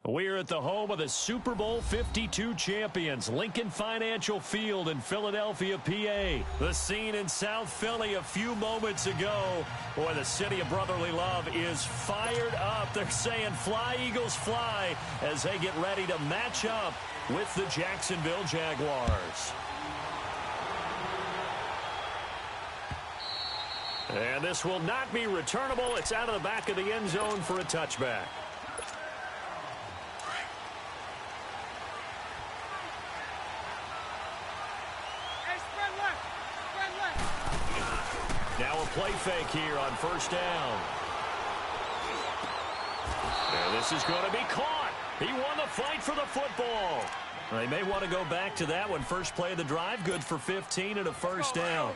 We're at the home of the Super Bowl 52 champions, Lincoln Financial Field in Philadelphia, PA. The scene in South Philly a few moments ago. Boy, the city of brotherly love is fired up. They're saying, "Fly, Eagles, fly," as they get ready to match up with the Jacksonville Jaguars. And this will not be returnable. It's out of the back of the end zone for a touchback. Now a play fake here on first down. And this is going to be caught. He won the fight for the football. They may want to go back to that one. First play of the drive, good for 15 and a first down.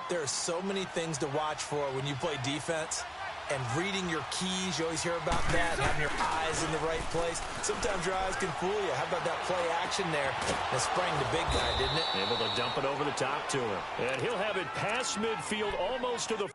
There are so many things to watch for when you play defense. And reading your keys, you always hear about that, having your eyes in the right place. Sometimes your eyes can fool you. How about that play action there? That sprang the big guy, didn't it? Able to dump it over the top to him. And he'll have it past midfield almost to the...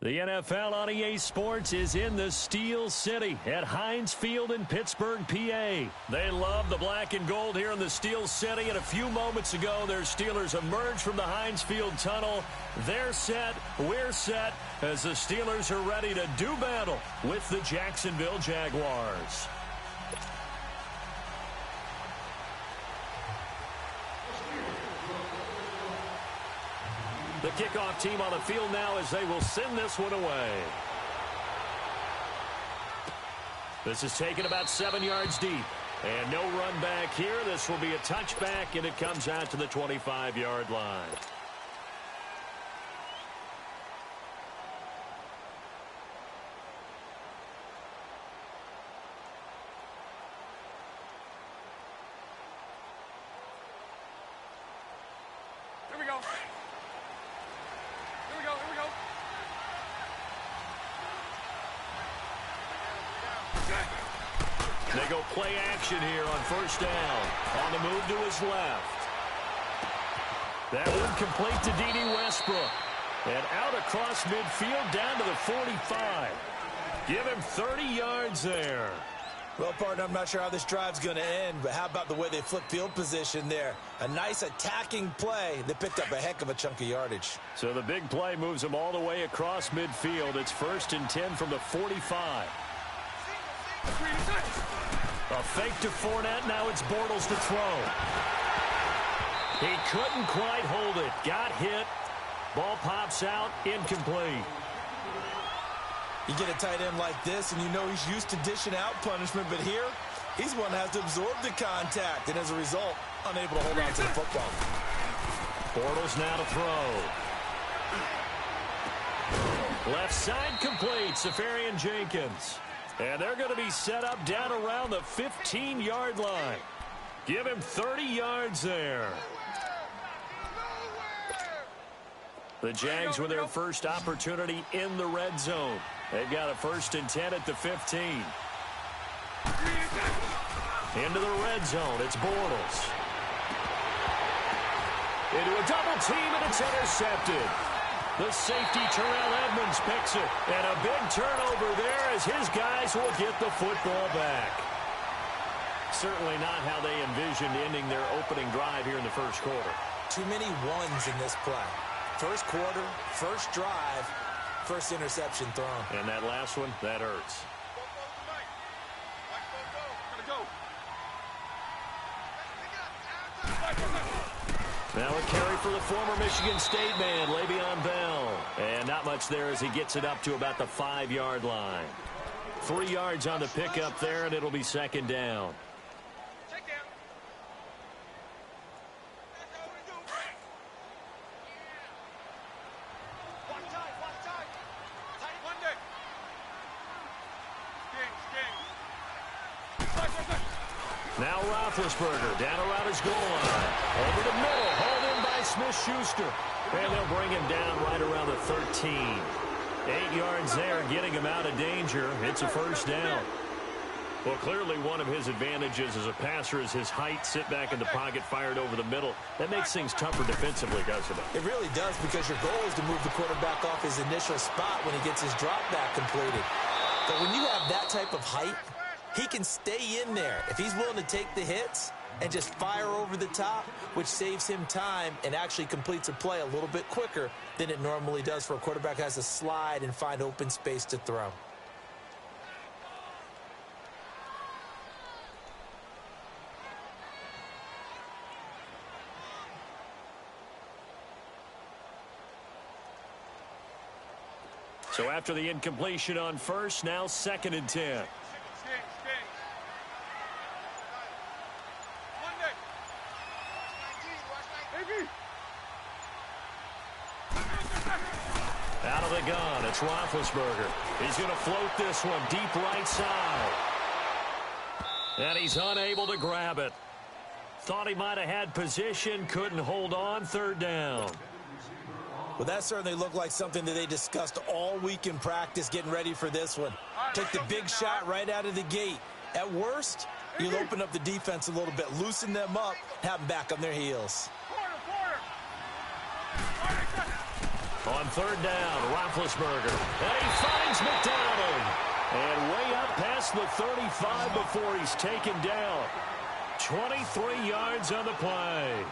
The NFL on EA Sports is in the Steel City at Heinz Field in Pittsburgh, PA. They love the black and gold here in the Steel City, and a few moments ago, their Steelers emerged from the Heinz Field tunnel. They're set, we're set, as the Steelers are ready to do battle with the Jacksonville Jaguars. The kickoff team on the field now as they will send this one away. This is taken about 7 yards deep. And no run back here. This will be a touchback, and it comes out to the 25-yard line. They go play action here on first down. On the move to his left. That one complete to D.D. Westbrook. And out across midfield down to the 45. Give him 30 yards there. Well, partner, I'm not sure how this drive's going to end, but how about the way they flip field position there? A nice attacking play. They picked up a heck of a chunk of yardage. So the big play moves them all the way across midfield. It's 1st and 10 from the 45. A fake to Fournette. Now it's Bortles to throw. He couldn't quite hold it. Got hit. Ball pops out. Incomplete. You get a tight end like this, and you know he's used to dishing out punishment, but here, he's one that has to absorb the contact, and as a result, unable to hold on to the football. Bortles now to throw. Left side complete. Safarian Jenkins. And they're going to be set up down around the 15-yard line. Give him 30 yards there. The Jags with their first opportunity in the red zone. They've got a 1st and 10 at the 15. Into the red zone. It's Bortles. into a double team, and it's intercepted. The safety, Terrell Edmonds, picks it. And a big turnover there as his guys will get the football back. Certainly not how they envisioned ending their opening drive here in the first quarter. Too many ones in this play. First quarter, first drive, first interception thrown. And that last one, that hurts. Now a carry for the former Michigan State man, Le'Veon Bell. And not much there as he gets it up to about the 5-yard line. 3 yards on the pickup there, and it'll be second down. Now Roethlisberger down around his goal line. Over the middle, hauled in by Smith-Schuster. And they'll bring him down right around the 13. 8 yards there, getting him out of danger. It's a first down. Well, clearly one of his advantages as a passer is his height. Sit back in the pocket, fired over the middle. That makes things tougher defensively, doesn't it? It really does, because your goal is to move the quarterback off his initial spot when he gets his drop back completed. But when you have that type of height, he can stay in there if he's willing to take the hits and just fire over the top, which saves him time and actually completes a play a little bit quicker than it normally does for a quarterback who has to slide and find open space to throw. So after the incompletion on first, now 2nd and 10. Out of the gun, it's Roethlisberger. He's going to float this one deep right side. And he's unable to grab it. Thought he might have had position, couldn't hold on, 3rd down. Well, that certainly looked like something that they discussed all week in practice getting ready for this one. Take the big shot right out of the gate. At worst, you'll open up the defense a little bit, loosen them up, have them back on their heels. On 3rd down, Roethlisberger. And he finds McDonald. And way up past the 35 before he's taken down. 23 yards on the play.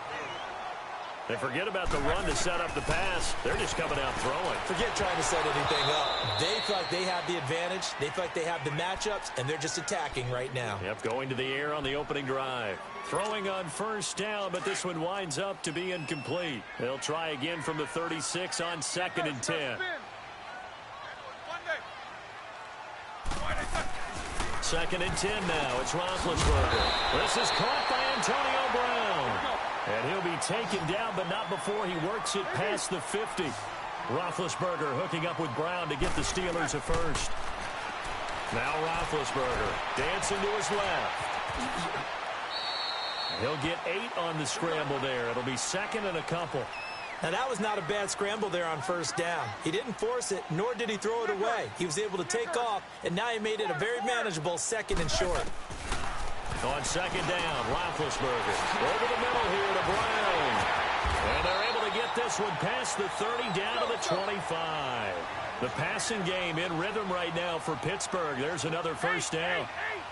They forget about the run to set up the pass. They're just coming out throwing. Forget trying to set anything up. They feel like they have the advantage. They feel like they have the matchups, and they're just attacking right now. Yep, going to the air on the opening drive. Throwing on 1st down, but this one winds up to be incomplete. They'll try again from the 36 on 2nd and 10. 2nd and 10 now. It's Roethlisberger. This is caught by Antonio Brown. And he'll be taken down, but not before he works it past the 50. Roethlisberger hooking up with Brown to get the Steelers a first. Now Roethlisberger dancing to his left. He'll get 8 on the scramble there. It'll be 2nd and a couple. Now, that was not a bad scramble there on 1st down. He didn't force it, nor did he throw it away. He was able to take off, and now he made it a very manageable 2nd and short. On 2nd down, Roethlisberger over the middle here to Brown. And they're able to get this one past the 30 down to the 25. The passing game in rhythm right now for Pittsburgh. There's another 1st down.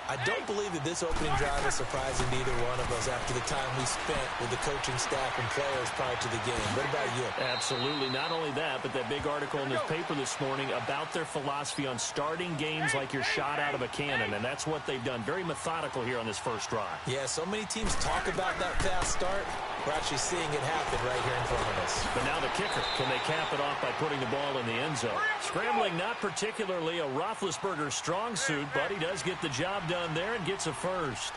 I don't believe that this opening drive is surprising to either one of us after the time we spent with the coaching staff and players prior to the game. What about you? Absolutely. Not only that, but that big article in the paper this morning about their philosophy on starting games like you're shot out of a cannon, and that's what they've done. Very methodical here on this first drive. Yeah, so many teams talk about that fast start. We're actually seeing it happen right here in front of us. But now the kicker. Can they cap it off by putting the ball in the end zone? Scrambling, not particularly a Roethlisberger strong suit, but he does get the job done there and gets a first.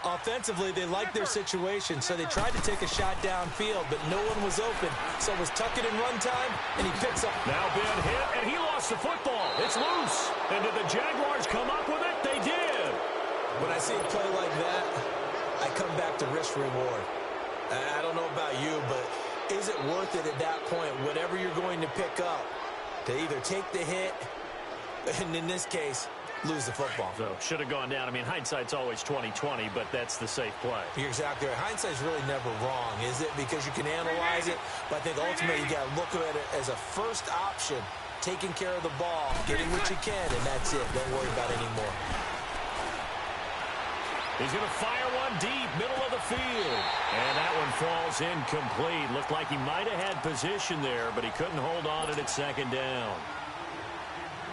Offensively, they like their situation, so they tried to take a shot downfield, but no one was open. So it was tuck it in run time, and he picks up. Now Ben hit, and he lost the football. It's loose. And did the Jaguars come up with it? They did. When I see a play like that, I come back to risk reward. I don't know about you, but is it worth it at that point, whatever you're going to pick up, to either take the hit, and in this case, lose the football. So should have gone down. I mean, hindsight's always 20/20, but that's the safe play. You're exactly right. Hindsight's really never wrong, is it? Because you can analyze it, but I think ultimately you got to look at it as a first option, taking care of the ball, getting what you can, and that's it. Don't worry about it anymore. He's going to fire one deep, middle of the field. And that one falls incomplete. Looked like he might have had position there, but he couldn't hold on to it at second down.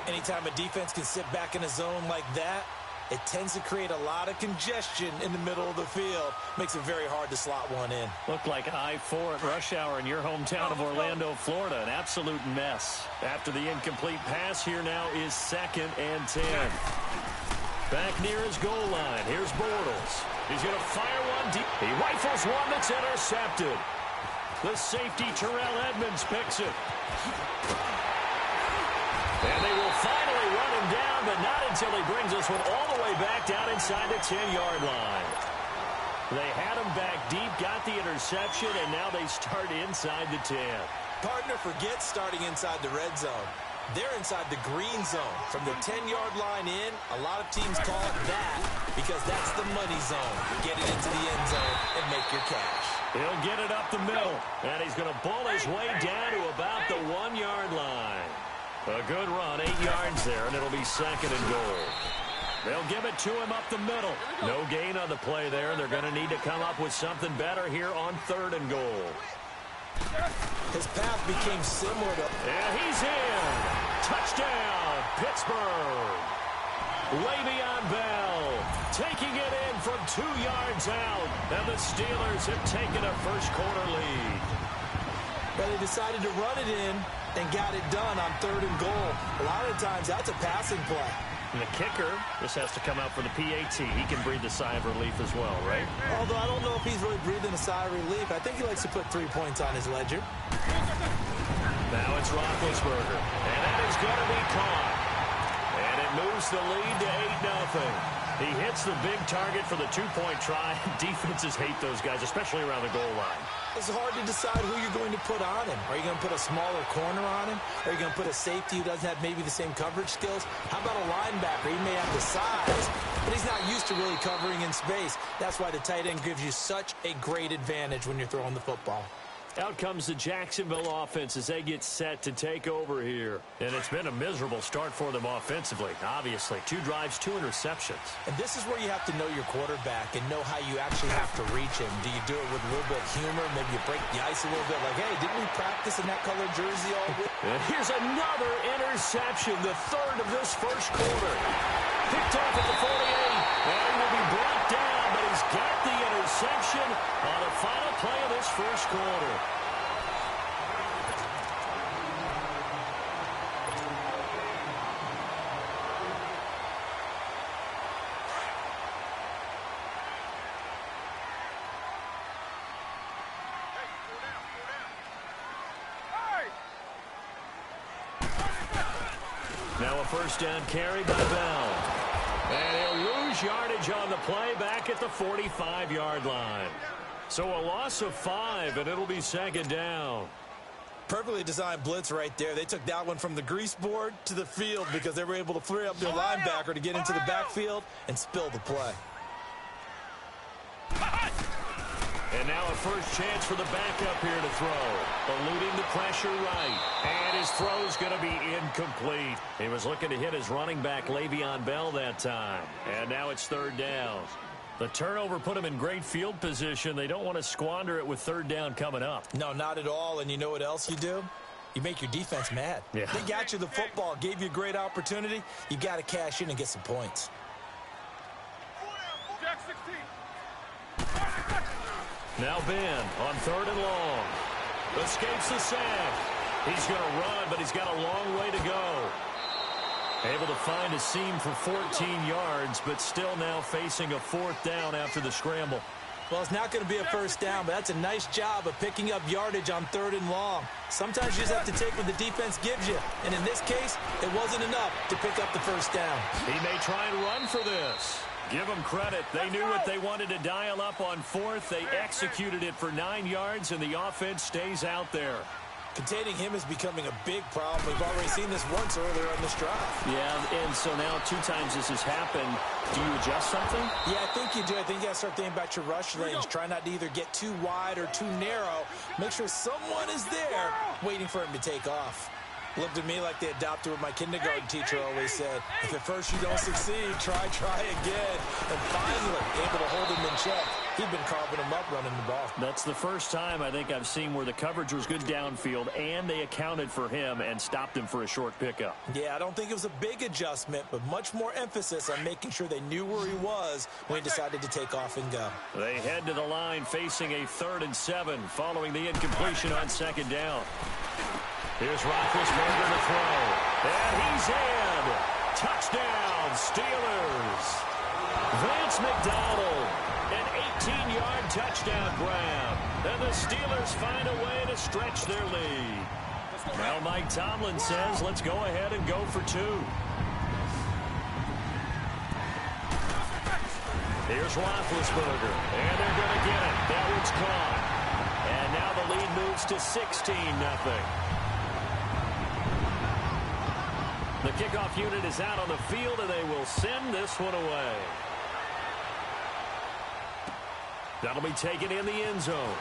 Anytime a defense can sit back in a zone like that, it tends to create a lot of congestion in the middle of the field. Makes it very hard to slot one in. Looked like I-4 at rush hour in your hometown of Orlando, Florida. An absolute mess. After the incomplete pass, here now is 2nd and 10. Back near his goal line. Here's Bortles. He's going to fire one deep. He rifles one that's intercepted. The safety, Terrell Edmonds, picks it. And they will finally run him down, but not until he brings this one all the way back down inside the 10-yard line. They had him back deep, got the interception, and now they start inside the 10. Partner forgets starting inside the red zone. They're inside the green zone. From the 10-yard line in, a lot of teams call it that because that's the money zone. Get it into the end zone and make your cash. He'll get it up the middle, and he's going to bull his way down to about the 1-yard line. A good run, 8 yards there, and it'll be 2nd and goal. They'll give it to him up the middle. No gain on the play there, and they're going to need to come up with something better here on 3rd and goal. His path became similar to... And he's in. Touchdown, Pittsburgh. Le'Veon Bell taking it in from 2 yards out, and the Steelers have taken a first-quarter lead. But they decided to run it in and got it done on 3rd and goal. A lot of times, that's a passing play. And the kicker, this has to come out for the PAT. He can breathe a sigh of relief as well, right? Although I don't know if he's really breathing a sigh of relief. I think he likes to put 3 points on his ledger. Now it's Roethlisberger. And that is going to be caught. And it moves the lead to 8-0. He hits the big target for the 2-point try. Defenses hate those guys, especially around the goal line. It's hard to decide who you're going to put on him. Are you going to put a smaller corner on him? Are you going to put a safety who doesn't have maybe the same coverage skills? How about a linebacker? He may have the size, but he's not used to really covering in space. That's why the tight end gives you such a great advantage when you're throwing the football. Out comes the Jacksonville offense as they get set to take over here. And it's been a miserable start for them offensively, obviously. 2 drives, 2 interceptions. And this is where you have to know your quarterback and know how you actually have to reach him. Do you do it with a little bit of humor? Maybe you break the ice a little bit like, hey, didn't we practice in that colored jersey all week? And here's another interception, the 3rd of this first quarter. Picked off at the 48. And he will be brought down, but he's got the interception on the final play of this first quarter. Now a first down carry by Bell. And he'll lose yardage on the play back at the 45-yard line. So a loss of 5, and it'll be 2nd down. Perfectly designed blitz right there. They took that one from the grease board to the field because they were able to free up their linebacker to get into the backfield and spill the play. And now a first chance for the backup here to throw. Eluding the pressure right. And his throw's going to be incomplete. He was looking to hit his running back, Le'Veon Bell, that time. And now it's 3rd down. The turnover put him in great field position. They don't want to squander it with 3rd down coming up. No, not at all. And you know what else you do? You make your defense mad. Yeah. They got you the football, gave you a great opportunity. You got to cash in and get some points. Now Ben on 3rd and long. Escapes the sack. He's going to run, but he's got a long way to go. Able to find a seam for 14 yards, but still now facing a 4th down after the scramble. Well, it's not going to be a first down, but that's a nice job of picking up yardage on 3rd and long. Sometimes you just have to take what the defense gives you. And in this case, it wasn't enough to pick up the first down. He may try and run for this. Give them credit. They knew what they wanted to dial up on 4th. They executed it for 9 yards, and the offense stays out there. Containing him is becoming a big problem. We've already seen this once earlier on this drive. Yeah, and so now 2 times this has happened. Do you adjust something? Yeah, I think you do. I think you got to start thinking about your rush lanes. Try not to either get too wide or too narrow. Make sure someone is there waiting for him to take off. Looked to me like they adopted what my kindergarten teacher always said. If at first you don't succeed, try again. And finally, able to hold him in check. He'd been carving him up running the ball. That's the first time I think I've seen where the coverage was good downfield and they accounted for him and stopped him for a short pickup. Yeah, I don't think it was a big adjustment, but much more emphasis on making sure they knew where he was when he decided to take off and go. They head to the line facing a 3rd and 7 following the incompletion on 2nd down. Here's Roethlisberger to throw. And he's in. Touchdown, Steelers. Vance McDonald, an 18-yard touchdown grab. And the Steelers find a way to stretch their lead. Now Mike Tomlin says, let's go ahead and go for 2. Here's Roethlisberger. And they're going to get it. That one's caught. And now the lead moves to 16-0. The kickoff unit is out on the field, and they will send this one away. That'll be taken in the end zone.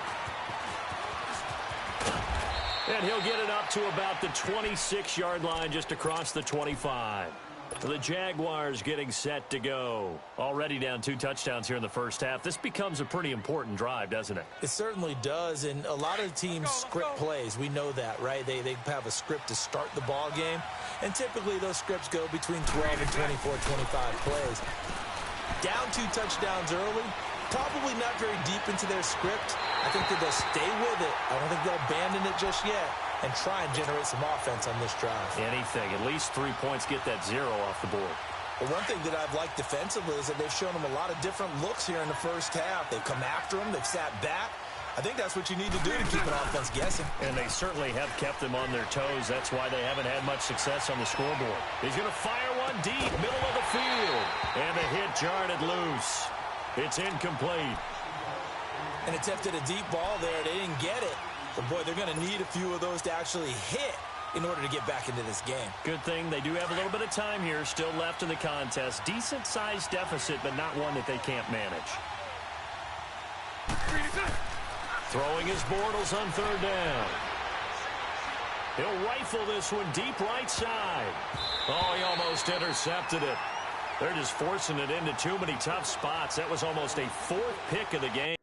And he'll get it up to about the 26-yard line, just across the 25. The Jaguars getting set to go. Already down 2 touchdowns here in the first half. This becomes a pretty important drive, doesn't it? It certainly does, and a lot of teams script plays. We know that, right? They have a script to start the ball game, and typically those scripts go between 12 and 24, 25 plays. Down 2 touchdowns early, probably not very deep into their script. I think that they'll stay with it. I don't think they'll abandon it just yet and try and generate some offense on this drive. Anything. At least 3 points, get that 0 off the board. Well, one thing that I've liked defensively is that they've shown them a lot of different looks here in the first half. They've come after them. They've sat back. I think that's what you need to do to keep an offense guessing. And they certainly have kept them on their toes. That's why they haven't had much success on the scoreboard. He's going to fire one deep, middle of the field. And the hit jarred it loose. It's incomplete. And attempted a deep ball there. They didn't get it. But, boy, they're going to need a few of those to actually hit in order to get back into this game. Good thing they do have a little bit of time here still left in the contest. Decent-sized deficit, but not one that they can't manage. Throwing his Bortles on 3rd down. He'll rifle this one deep right side. Oh, he almost intercepted it. They're just forcing it into too many tough spots. That was almost a 4th pick of the game.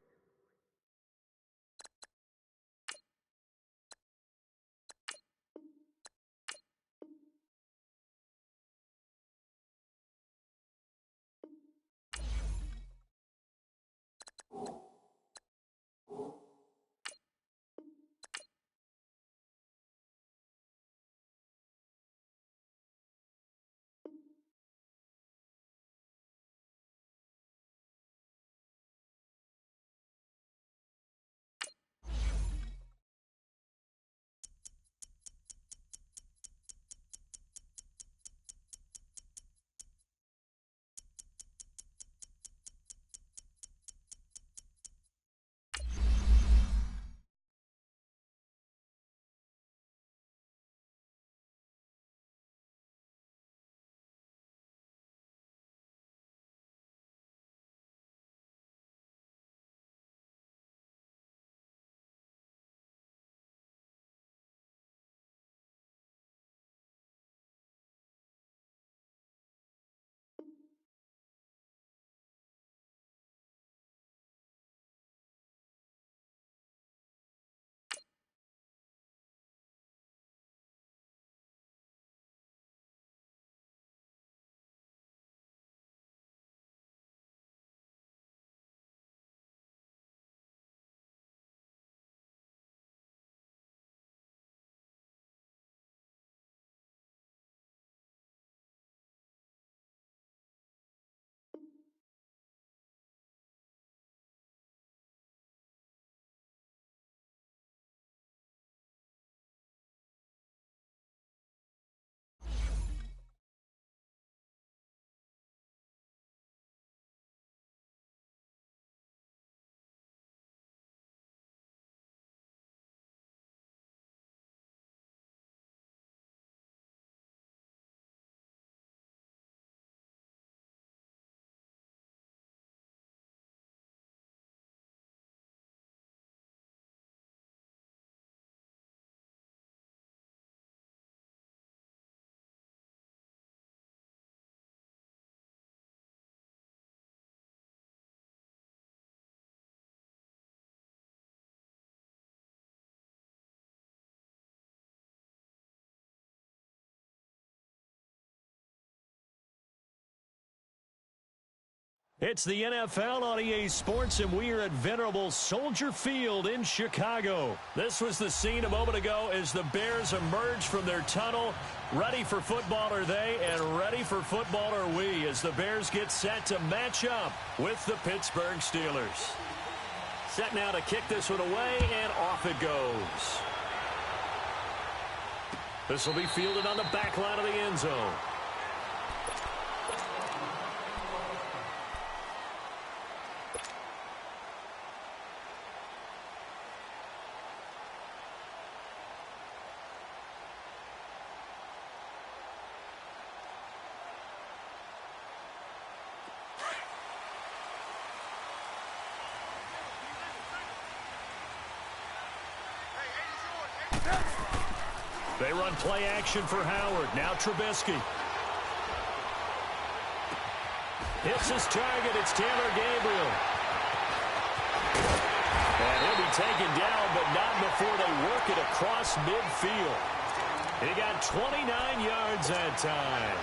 It's the NFL on EA Sports, and we are at venerable Soldier Field in Chicago. This was the scene a moment ago as the Bears emerged from their tunnel. Ready for football are they, and ready for football are we, as the Bears get set to match up with the Pittsburgh Steelers. Set now to kick this one away, and off it goes. This will be fielded on the back line of the end zone. They run play action for Howard. Now Trubisky. Hits his target. It's Taylor Gabriel. And he'll be taken down, but not before they work it across midfield. He got 29 yards that time.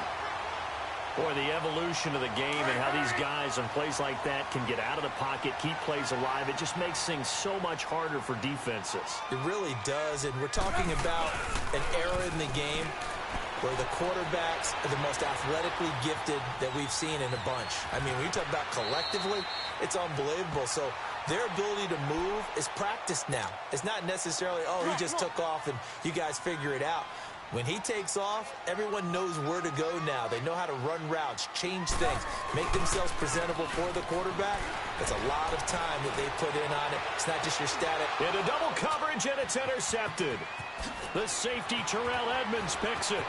Boy, the evolution of the game and how these guys on plays like that can get out of the pocket, keep plays alive, it just makes things so much harder for defenses. It really does, and we're talking about an era in the game where the quarterbacks are the most athletically gifted that we've seen in a bunch. I mean, when you talk about collectively, it's unbelievable. So their ability to move is practiced now. It's not necessarily, oh, he just took off and you guys figure it out. When he takes off, everyone knows where to go now. They know how to run routes, change things, make themselves presentable for the quarterback. It's a lot of time that they put in on it. It's not just your static. Into double coverage, and it's intercepted. The safety, Terrell Edmonds, picks it.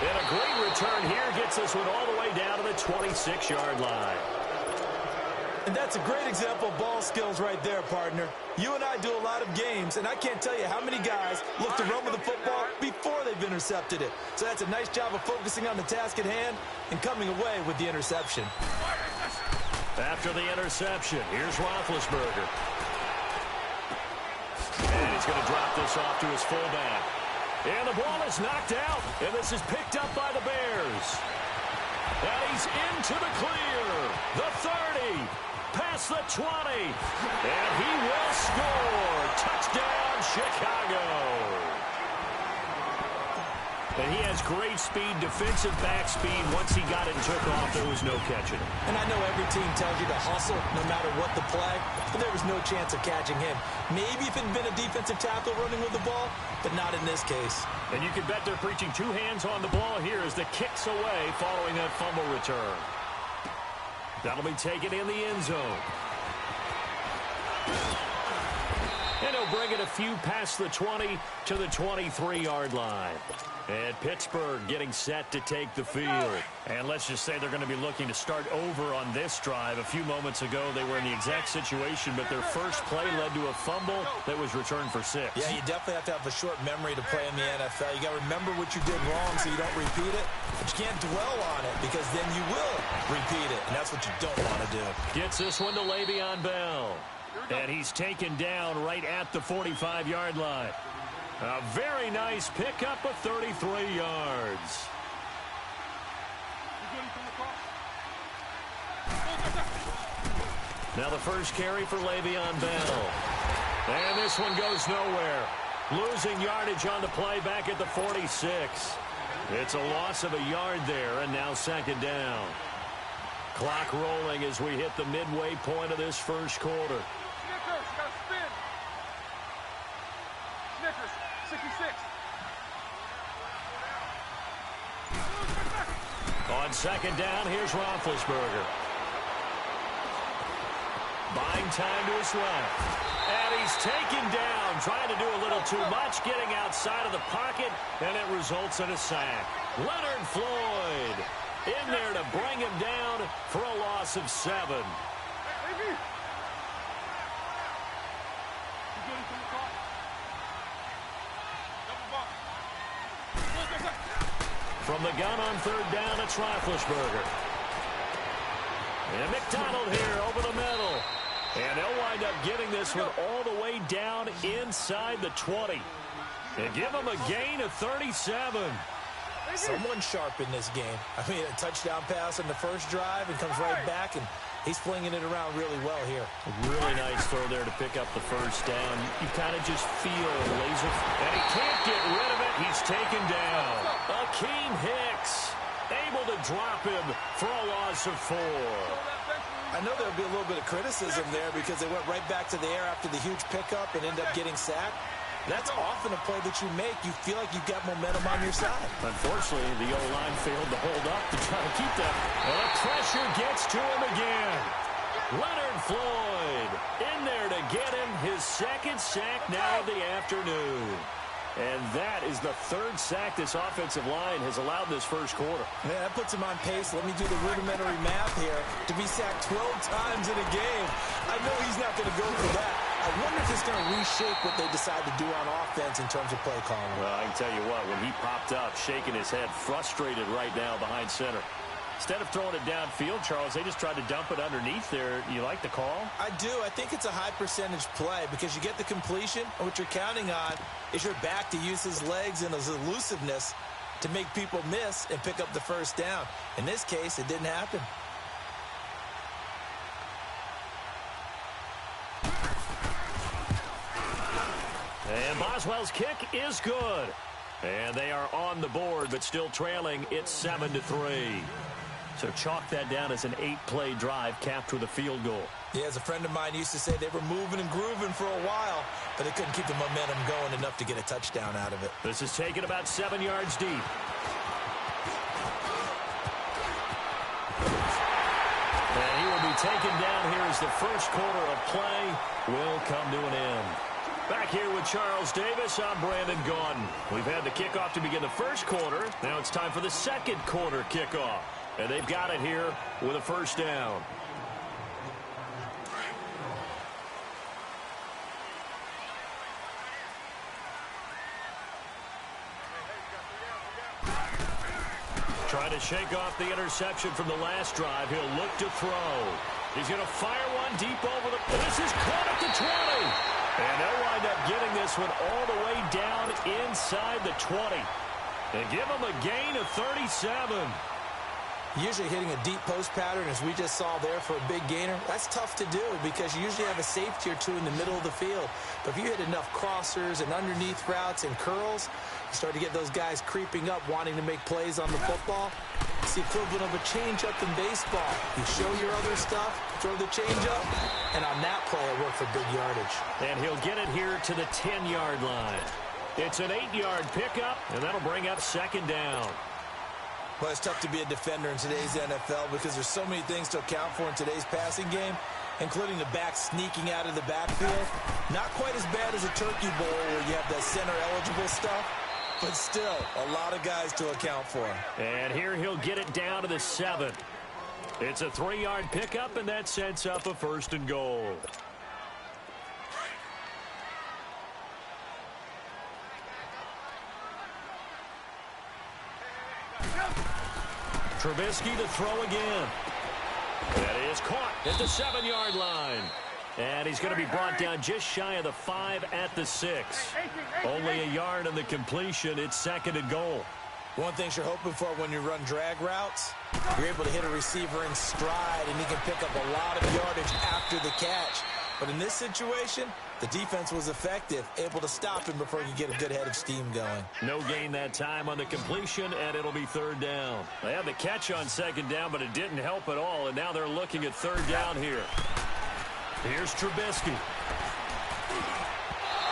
And a great return here gets this one all the way down to the 26-yard line. And that's a great example of ball skills right there, partner. You and I do a lot of games, and I can't tell you how many guys look to run with the football before they've intercepted it. So that's a nice job of focusing on the task at hand and coming away with the interception. After the interception, here's Roethlisberger. And he's going to drop this off to his fullback. And the ball is knocked out, and this is picked up by the Bears. And he's into the clear. The 30. Past the 20. And he will score. Touchdown, Chicago. And he has great speed, defensive back speed. Once he got it and took off, there was no catching him. And I know every team tells you to hustle no matter what the play, but there was no chance of catching him. Maybe if it had been a defensive tackle running with the ball, but not in this case. And you can bet they're preaching two hands on the ball here as the kick's away following that fumble return. That'll be taken in the end zone. And he'll bring it a few past the 20 to the 23-yard line. And Pittsburgh getting set to take the field. And let's just say they're going to be looking to start over on this drive. A few moments ago, they were in the exact situation, but their first play led to a fumble that was returned for 6. Yeah, you definitely have to have a short memory to play in the NFL. You got to remember what you did wrong so you don't repeat it. But you can't dwell on it because then you will repeat it, and that's what you don't want to do. Gets this one to Le'Veon Bell. And he's taken down right at the 45-yard line. A very nice pickup of 33 yards. Now the first carry for Le'Veon Bell. And this one goes nowhere. Losing yardage on the play back at the 46. It's a loss of a yard there, and now second down. Clock rolling as we hit the midway point of this first quarter. Snickers, 66. On second down, here's Roethlisberger. Buying time to his left. And he's taken down, trying to do a little too much, getting outside of the pocket, and it results in a sack. Leonard Floyd in there to bring him down for a loss of 7. From the gun on third down, it's Roethlisberger. And McDonald here over the middle. And they'll wind up getting this one all the way down inside the 20. And give them a gain of 37. Someone sharp in this game. I mean, a touchdown pass on the first drive and comes right back, and he's flinging it around really well here. A really nice throw there to pick up the first down. You kind of just feel laser. And he can't get rid of it. He's taken down. Akeem Hicks able to drop him for a loss of 4. I know there'll be a little bit of criticism there because they went right back to the air after the huge pickup and ended up getting sacked. That's often a play that you make. You feel like you've got momentum on your side. Unfortunately, the O-line failed to hold up to try to keep that. Well, the pressure gets to him again. Leonard Floyd in there to get him his second sack now of the afternoon. And that is the 3rd sack this offensive line has allowed in this first quarter. Yeah, that puts him on pace. Let me do the rudimentary math here. To be sacked 12 times in a game, I know he's not going to go for that. I wonder if it's going to reshape what they decide to do on offense in terms of play calling. Well, I can tell you what, when he popped up, shaking his head, frustrated right now behind center. Instead of throwing it downfield, Charles, they just tried to dump it underneath there. You like the call? I do. I think it's a high-percentage play because you get the completion, and what you're counting on is your back to use his legs and his elusiveness to make people miss and pick up the first down. In this case, it didn't happen. And Boswell's kick is good. And they are on the board, but still trailing. It's 7-3. So chalk that down as an 8-play drive capped with a field goal. Yeah, as a friend of mine used to say, they were moving and grooving for a while, but they couldn't keep the momentum going enough to get a touchdown out of it. This is taken about 7 yards deep. And he will be taken down here as the first quarter of play will come to an end. Back here with Charles Davis, I'm Brandon Gaudin. We've had the kickoff to begin the first quarter. Now it's time for the second quarter kickoff. And they've got it here with a first down. Trying to shake off the interception from the last drive. He'll look to throw. He's going to fire one deep over the... This is caught at the 20. And they'll wind up getting this one all the way down inside the 20. And give them a gain of 37. Usually hitting a deep post pattern, as we just saw there for a big gainer, that's tough to do because you usually have a safety or two in the middle of the field. But if you hit enough crossers and underneath routes and curls, you start to get those guys creeping up, wanting to make plays on the football. It's the equivalent of a changeup in baseball. You show your other stuff, throw the changeup, and on that play, it worked for big yardage. And he'll get it here to the 10-yard line. It's an 8-yard pickup, and that'll bring up second down. Well, it's tough to be a defender in today's NFL because there's so many things to account for in today's passing game, including the back sneaking out of the backfield. Not quite as bad as a turkey bowl where you have that center-eligible stuff, but still a lot of guys to account for. And here he'll get it down to the 7. It's a 3-yard pickup, and that sets up a 1st and goal. Trubisky to throw again. That is caught at the 7-yard line. And he's going to be brought down just shy of the 5 at the 6. Only a yard on the completion. It's 2nd and goal. One thing you're hoping for when you run drag routes, you're able to hit a receiver in stride, and he can pick up a lot of yardage after the catch. But in this situation, the defense was effective, able to stop him before he could get a good head of steam going. No gain that time on the completion, and it'll be 3rd down. They had the catch on 2nd down, but it didn't help at all, and now they're looking at 3rd down here. Here's Trubisky.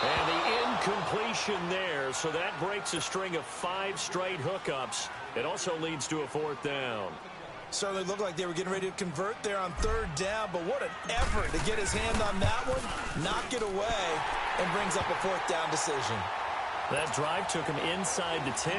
And the incompletion there, so that breaks a string of 5 straight hookups. It also leads to a 4th down. Certainly looked like they were getting ready to convert there on 3rd down, but what an effort to get his hand on that one, knock it away, and brings up a 4th down decision. That drive took him inside the 10.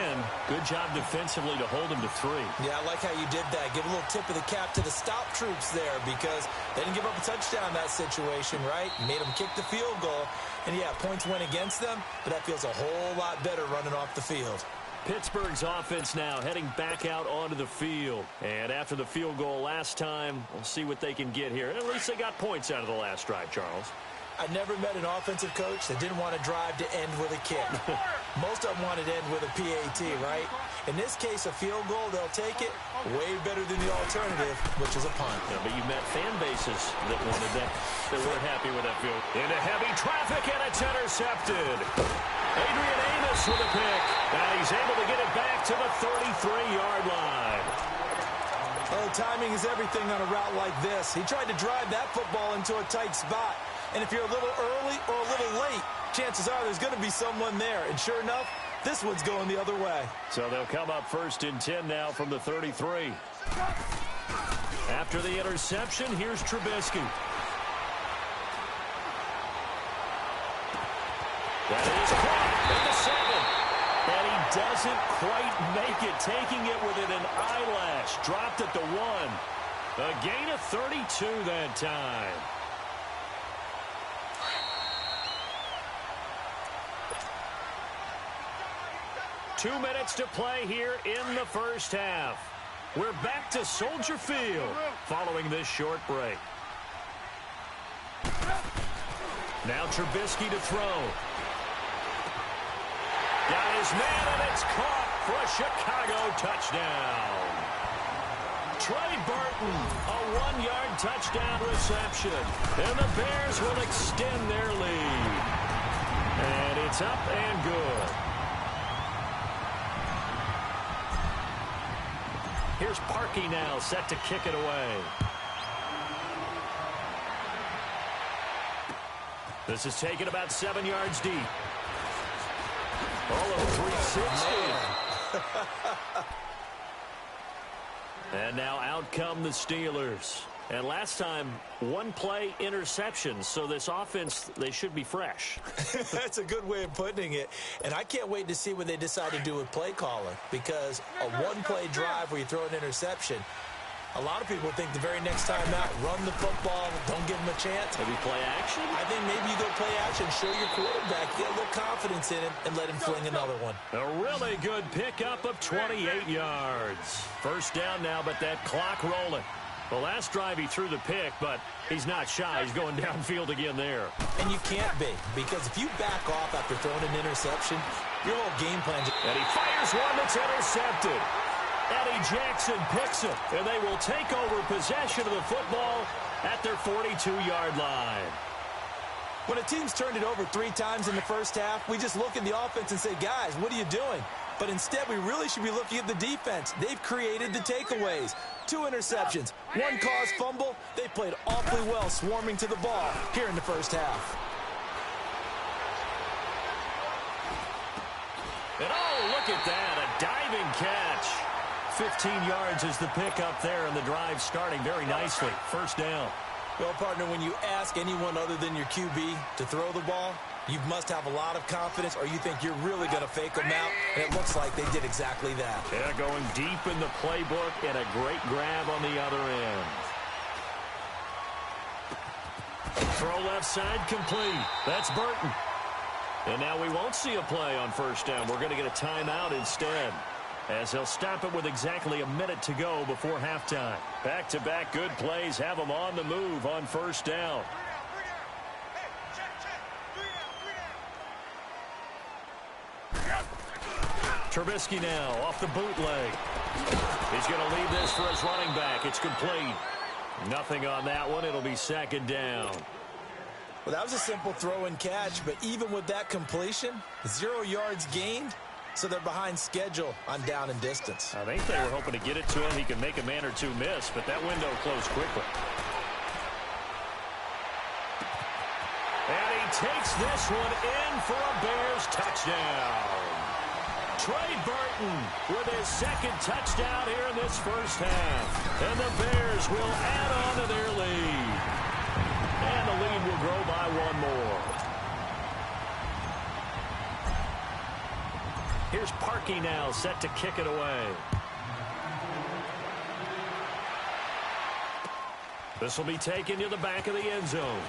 Good job defensively to hold him to 3. Yeah, I like how you did that. Give a little tip of the cap to the stop troops there because they didn't give up a touchdown in that situation, right? Made them kick the field goal. And, yeah, points went against them, but that feels a whole lot better running off the field. Pittsburgh's offense now heading back out onto the field. And after the field goal last time, we'll see what they can get here. At least they got points out of the last drive, Charles. I never met an offensive coach that didn't want to drive to end with a kick. Most of them wanted to end with a PAT, right? In this case, a field goal, they'll take it way better than the alternative, which is a punt. Yeah, but you met fan bases that wanted that, that weren't happy with that field. Into heavy traffic, and it's intercepted. Adrian Amos with a pick, and he's able to get it back to the 33-yard line. Oh, timing is everything on a route like this. He tried to drive that football into a tight spot. And if you're a little early or a little late, chances are there's going to be someone there. And sure enough, this one's going the other way. So they'll come up 1st and 10 now from the 33. After the interception, here's Trubisky. That is caught at the 7. And he doesn't quite make it, taking it within an eyelash. Dropped at the 1. A gain of 32 that time. Two minutes to play here in the first half. We're back to Soldier Field following this short break. Now Trubisky to throw. Got his man, and it's caught for a Chicago touchdown. Trey Burton, a 1-yard touchdown reception. And the Bears will extend their lead. And it's up and good. Here's Parkey now, set to kick it away. This is taken about 7 yards deep. All of 360. And now out come the Steelers. And last time, one play interception. So this offense, they should be fresh. That's a good way of putting it. And I can't wait to see what they decide to do with play calling. Because a one-play drive where you throw an interception, a lot of people think the very next time out, run the football, don't give them a chance. Maybe play action? I think maybe you go play action, show your quarterback, get a little confidence in him, and let him fling another one. A really good pickup of 28 yards. First down now, but that clock rolling. The last drive he threw the pick, but he's not shy. He's going downfield again there. And you can't be, because if you back off after throwing an interception, your whole game plan... And he fires one that's intercepted. Eddie Jackson picks it, and they will take over possession of the football at their 42-yard line. When a team's turned it over 3 times in the first half, we just look at the offense and say, guys, what are you doing? But instead, we really should be looking at the defense. They've created the takeaways. 2 interceptions, 1 caused fumble. They played awfully well swarming to the ball here in the first half. And oh, look at that, a diving catch. 15 yards is the pickup there, and the drive starting very nicely. First down. Well, partner, when you ask anyone other than your QB to throw the ball, you must have a lot of confidence, or you think you're really going to fake them out, and it looks like they did exactly that. Yeah, going deep in the playbook, and a great grab on the other end. Throw left side complete. That's Burton. And now we won't see a play on first down. We're going to get a timeout instead, as they'll stop it with exactly a minute to go before halftime. Back-to-back good plays have them on the move on first down. Trubisky now off the bootleg. He's going to leave this for his running back. It's complete. Nothing on that one. It'll be second down. Well, that was a simple throw and catch, but even with that completion, 0 yards gained, so they're behind schedule on down and distance. I think they were hoping to get it to him. He could make a man or two miss, but that window closed quickly. And he takes this one in for a Bears touchdown. Trey Burton with his second touchdown here in this first half. And the Bears will add on to their lead. And the lead will grow by 1 more. Here's Parkey now, set to kick it away. This will be taken to the back of the end zone.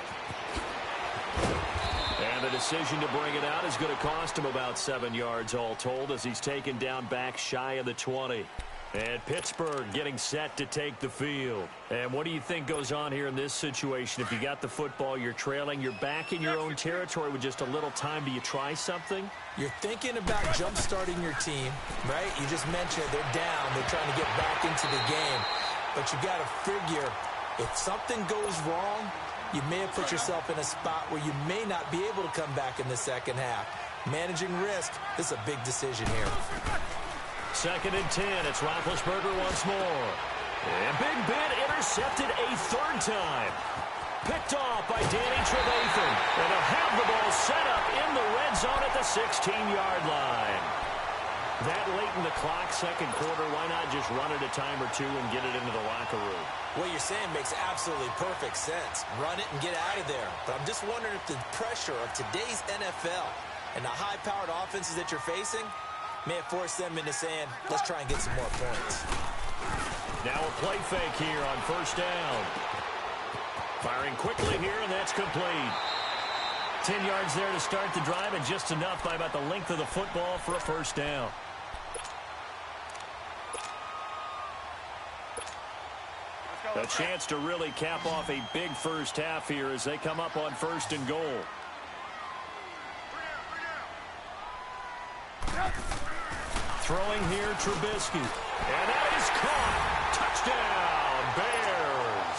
And the decision to bring it out is going to cost him about 7 yards all told, as he's taken down back shy of the 20. And Pittsburgh getting set to take the field. And what do you think goes on here in this situation? If you got the football, you're trailing, you're back in your own territory with just a little time. Do you try something? You're thinking about jump-starting your team, right? You just mentioned they're down. They're trying to get back into the game. But you got to figure if something goes wrong, you may have put yourself in a spot where you may not be able to come back in the second half. Managing risk, this is a big decision here. 2nd and 10. It's Roethlisberger once more. And Big Ben intercepted a third time. Picked off by Danny Trevathan. And they'll have the ball set up in the red zone at the 16-yard line. That late in the clock, second quarter, why not just run it a time or two and get it into the locker room? What you're saying makes absolutely perfect sense. Run it and get out of there. But I'm just wondering if the pressure of today's NFL and the high-powered offenses that you're facing may have forced them into saying, let's try and get some more points. Now a play fake here on first down. Firing quickly here, and that's complete. 10 yards there to start the drive, and just enough by about the length of the football for a first down. A chance to really cap off a big first half here as they come up on 1st and goal. Throwing here, Trubisky. And that is caught. Touchdown, Bears.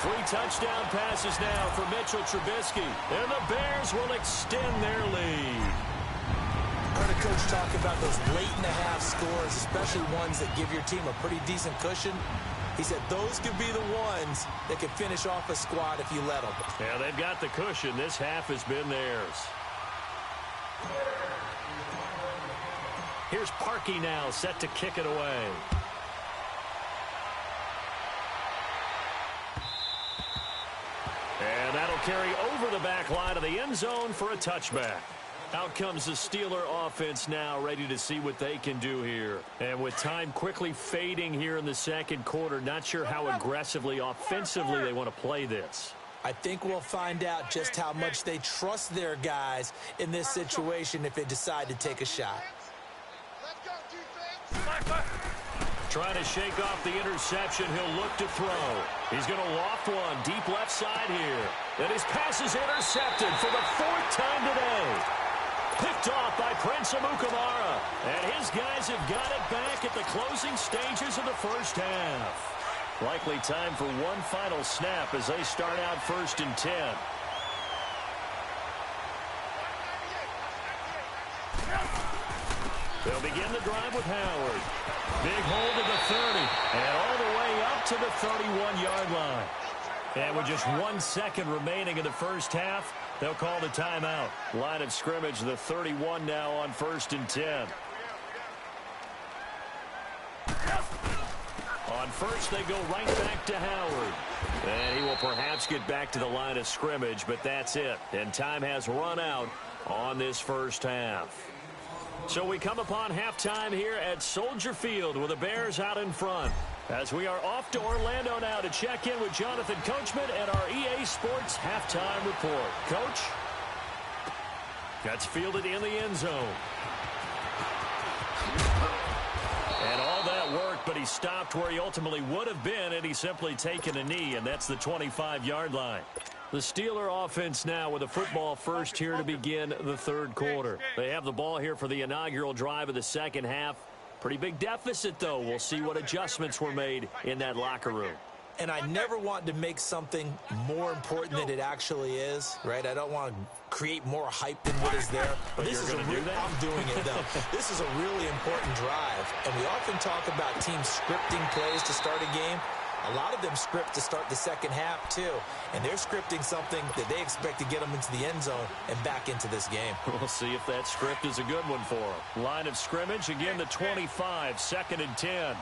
3 touchdown passes now for Mitchell Trubisky. And the Bears will extend their lead. I heard a coach talk about those late-in-the-half scores, especially ones that give your team a pretty decent cushion. He said those could be the ones that could finish off a squad if you let them. Yeah, they've got the cushion. This half has been theirs. Here's Parkey now, set to kick it away. And that'll carry over the back line of the end zone for a touchback. Out comes the Steeler offense now, ready to see what they can do here. And with time quickly fading here in the second quarter, not sure how aggressively, offensively they want to play this. I think we'll find out just how much they trust their guys in this situation if they decide to take a shot. Trying to shake off the interception. He'll look to throw. He's going to loft one deep left side here. And his pass is intercepted for the 4th time today. Picked off by Prince Amukamara. And his guys have got it back at the closing stages of the first half. Likely time for one final snap as they start out 1st and 10. They'll begin the drive with Howard. Big hold of the 30, and all the way up to the 31-yard line. And with just 1 second remaining in the first half, they'll call the timeout. Line of scrimmage, the 31 now on 1st and 10. On first, they go right back to Howard. And he will perhaps get back to the line of scrimmage, but that's it. And time has run out on this first half. So we come upon halftime here at Soldier Field with the Bears out in front. As we are off to Orlando now to check in with Jonathan Coachman and our EA Sports Halftime Report. Coach? That's fielded in the end zone. And all that worked, but he stopped where he ultimately would have been had he simply taken a knee, and that's the 25-yard line. The Steeler offense now with a football first here to begin the 3rd quarter. They have the ball here for the inaugural drive of the second half. Pretty big deficit, though. We'll see what adjustments were made in that locker room. And I never want to make something more important than it actually is, right? I don't want to create more hype than what is there. But this is I'm doing it, though. This is a really important drive. And we often talk about teams scripting plays to start a game. A lot of them script to start the second half, too. And they're scripting something that they expect to get them into the end zone and back into this game. We'll see if that script is a good one for them. Line of scrimmage, again, the 25, 2nd and 10.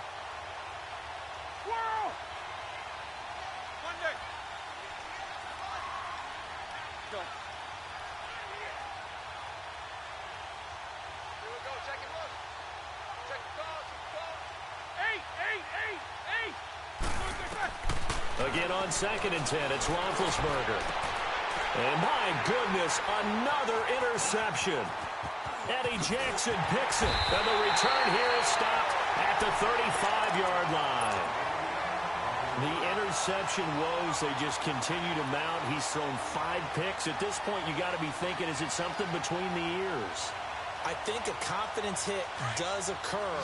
Again on 2nd and 10, it's Roethlisberger. And my goodness, another interception. Eddie Jackson picks it. And the return here is stopped at the 35-yard line. The interception woes, they just continue to mount. He's thrown 5 picks. At this point, you got to be thinking, is it something between the ears? I think a confidence hit does occur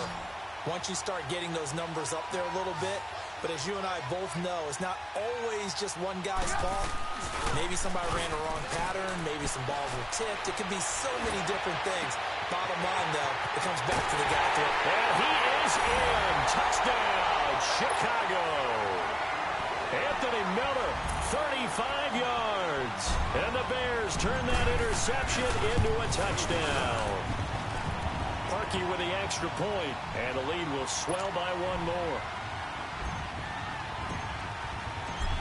once you start getting those numbers up there a little bit. But as you and I both know, it's not always just one guy's fault. Maybe somebody ran the wrong pattern. Maybe some balls were tipped. It could be so many different things. Bottom line, though, it comes back to the guy throwing. And he is in. Touchdown, Chicago. Anthony Miller, 35 yards. And the Bears turn that interception into a touchdown. Parkey with the extra point, and the lead will swell by 1 more.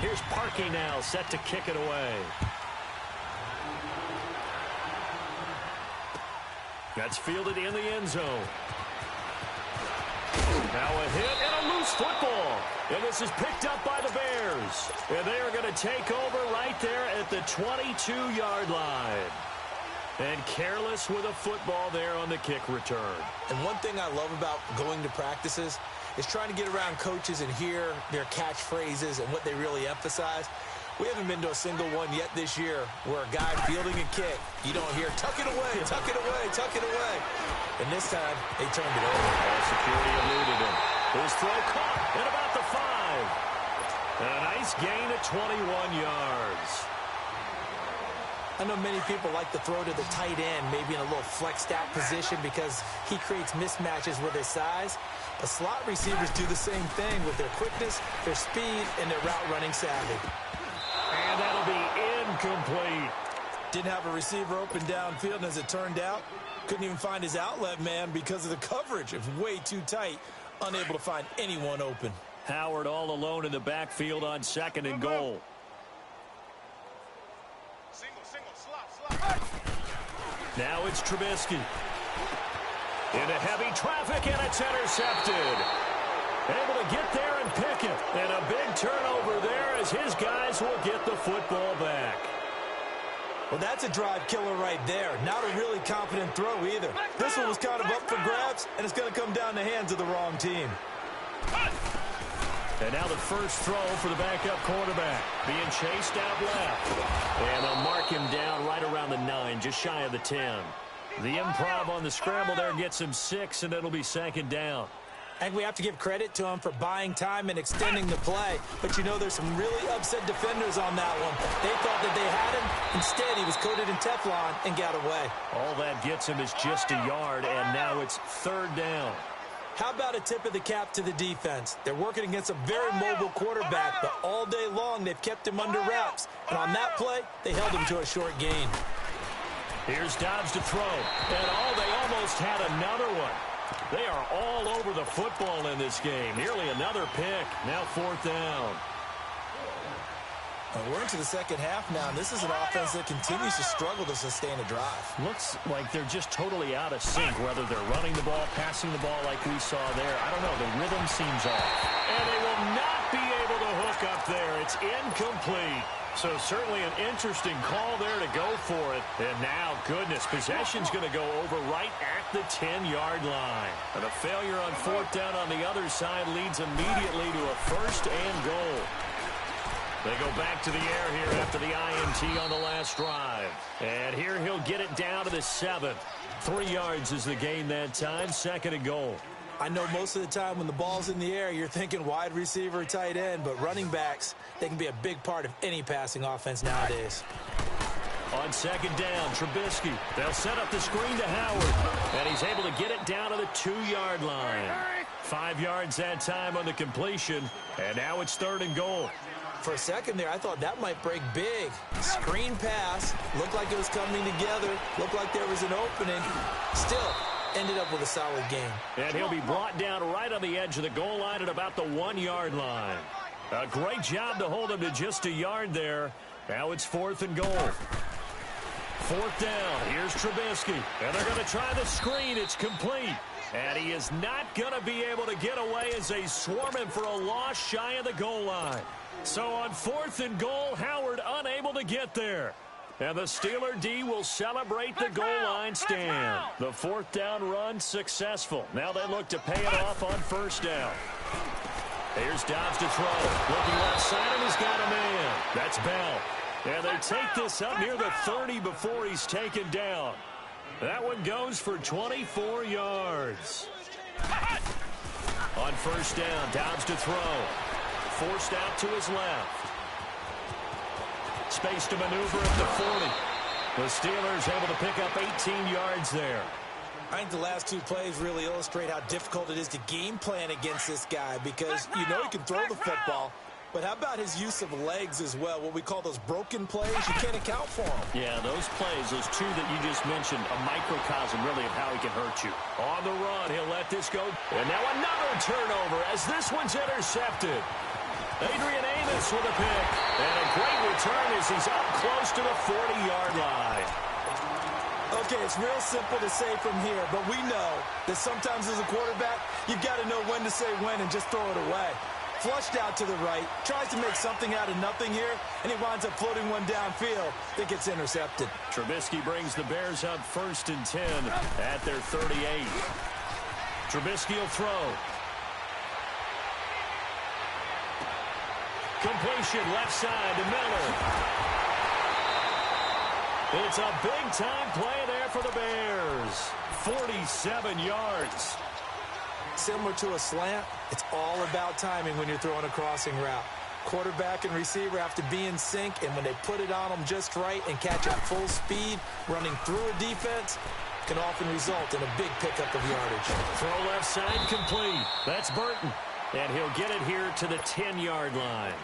Here's Parkey now, set to kick it away. That's fielded in the end zone. Now a hit and a loose football. And this is picked up by the Bears. And they are going to take over right there at the 22-yard line. And careless with a football there on the kick return. And one thing I love about going to practices is trying to get around coaches and hear their catchphrases and what they really emphasize. We haven't been to a single one yet this year where a guy fielding a kick, you don't hear, tuck it away, tuck it away, tuck it away. And this time, they turned it over. Security eluded him. His throw caught at about the 5. A nice gain at 21 yards. I know many people like to throw to the tight end, maybe in a little flexed out position because he creates mismatches with his size. But slot receivers do the same thing with their quickness, their speed, and their route running savvy. And that'll be incomplete. Didn't have a receiver open downfield, and as it turned out, couldn't even find his outlet man because of the coverage. It was way too tight, unable to find anyone open. Howard all alone in the backfield on 2nd and goal. Now it's Trubisky. Into heavy traffic, and it's intercepted. Able to get there and pick it. And a big turnover there as his guys will get the football back. Well, that's a drive killer right there. Not a really confident throw either. This one was kind of up for grabs, and it's going to come down the hands of the wrong team. And now the first throw for the backup quarterback. Being chased out left. And they'll mark him down right around the 9, just shy of the 10. The improv on the scramble there gets him 6, and it'll be 2nd down. And we have to give credit to him for buying time and extending the play. But, you know, there's some really upset defenders on that one. They thought that they had him. Instead, he was coated in Teflon and got away. All that gets him is just a yard, and now it's 3rd down. How about a tip of the cap to the defense? They're working against a very mobile quarterback, but all day long they've kept him under wraps. And on that play, they held him to a short gain. Here's Dobbs to throw. And they almost had another one. They are all over the football in this game. Nearly another pick. Now 4th down. We're into the second half now, and this is an offense that continues to struggle to sustain a drive. Looks like they're just totally out of sync, whether they're running the ball, passing the ball like we saw there. I don't know. The rhythm seems off. And they will not be able to hook up there. It's incomplete. So certainly an interesting call there to go for it. And now, goodness, possession's going to go over right at the 10-yard line. And a failure on 4th down on the other side leads immediately to a 1st and goal. They go back to the air here after the INT on the last drive. And here he'll get it down to the 7. 3 yards is the gain that time, 2nd and goal. I know most of the time when the ball's in the air, you're thinking wide receiver, tight end, but running backs, they can be a big part of any passing offense nowadays. On 2nd down, Trubisky. They'll set up the screen to Howard. And he's able to get it down to the 2-yard line. 5 yards that time on the completion. And now it's 3rd and goal. For a second there, I thought that might break big. Screen pass. Looked like it was coming together. Looked like there was an opening. Still, ended up with a solid game. And he'll be brought down right on the edge of the goal line at about the 1-yard line. A great job to hold him to just a yard there. Now it's 4th and goal. 4th down. Here's Trubisky. And they're going to try the screen. It's complete. And he is not going to be able to get away as they swarm him for a loss shy of the goal line. So on 4th and goal, Howard unable to get there. And the Steeler D will celebrate the goal line stand. The fourth down run successful. Now they look to pay it off on first down. Here's Dobbs to throw. Looking left side, and he's got a man. That's Bell. And they take this up near the 30 before he's taken down. That one goes for 24 yards. On first down, Dobbs to throw. Forced out to his left. Space to maneuver at the 40. The Steelers able to pick up 18 yards there. I think the last two plays really illustrate how difficult it is to game plan against this guy because you know he can throw the football, but how about his use of legs as well? What we call those broken plays, you can't account for them. Yeah, those plays, those two that you just mentioned, a microcosm really of how he can hurt you. On the run, he'll let this go. And now another turnover as this one's intercepted. Adrian Amos with a pick. And a great return as he's up close to the 40-yard line. Okay, it's real simple to say from here, but we know that sometimes as a quarterback, you've got to know when to say when and just throw it away. Flushed out to the right, tries to make something out of nothing here, and he winds up floating one downfield that gets intercepted. Trubisky brings the Bears up 1st and 10 at their 38. Trubisky will throw. Completion left side to Miller. It's a big-time play there for the Bears. 47 yards. Similar to a slant, it's all about timing when you're throwing a crossing route. Quarterback and receiver have to be in sync, and when they put it on them just right and catch at full speed, running through a defense can often result in a big pickup of yardage. Throw left side complete. That's Burton. And he'll get it here to the 10-yard line.